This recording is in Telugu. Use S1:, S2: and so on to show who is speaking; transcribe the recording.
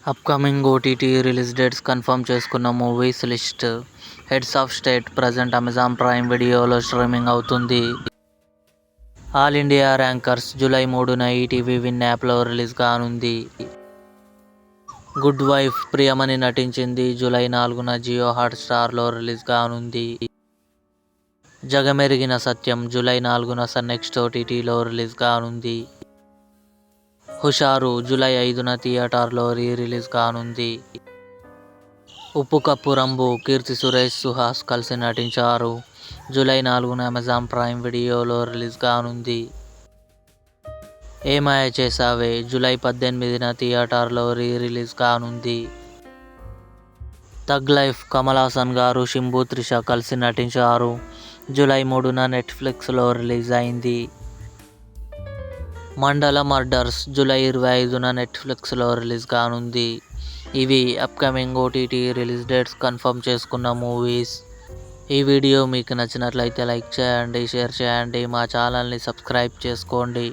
S1: Upcoming OTT release dates confirm చేసుకున్న movies list. Heads of state present Amazon prime వీడియోలో స్ట్రీమింగ్ అవుతుంది. ఆల్ ఇండియా ర్యాంకర్స్ జూలై 3న ఈటీవీ విన్ యాప్లో రిలీజ్ కానుంది. గుడ్ వైఫ్ ప్రియమణి నటించింది జూలై 4న జియో హాట్స్టార్లో రిలీజ్ కానుంది. జగమెరిగిన సత్యం జూలై 4న సన్నెక్స్ట్ ఓటీటీలో రిలీజ్ కానుంది. హుషారు జూలై 5న థియేటర్లో రిలీజ్ కానుంది. ఉప్పు కప్పు రంబు కీర్తి సురేష్ సుహాస్ కలిసి నటించారు. జూలై 4న అమెజాన్ ప్రైమ్ వీడియోలో రిలీజ్ కానుంది. ఏ మాయ చేసావే జూలై 18న థియేటర్లో రిలీజ్ కానుంది. థగ్ లైఫ్ కమల్ హాసన్ గారు, శింబు త్రిష కలిసి నటించారు. జూలై 3న నెట్ఫ్లిక్స్లో రిలీజ్ అయింది. మండల మర్డర్స్ జూలై 25న నెట్ఫ్లిక్స్లో రిలీజ్ కానుంది. ఇవి upcoming OTT release dates confirm చేసుకున్న మూవీస్. ఈ వీడియో మీకు నచ్చినట్లయితే లైక్ చేయండి, షేర్ చేయండి, మా ఛానల్ని సబ్స్క్రైబ్ చేసుకోండి.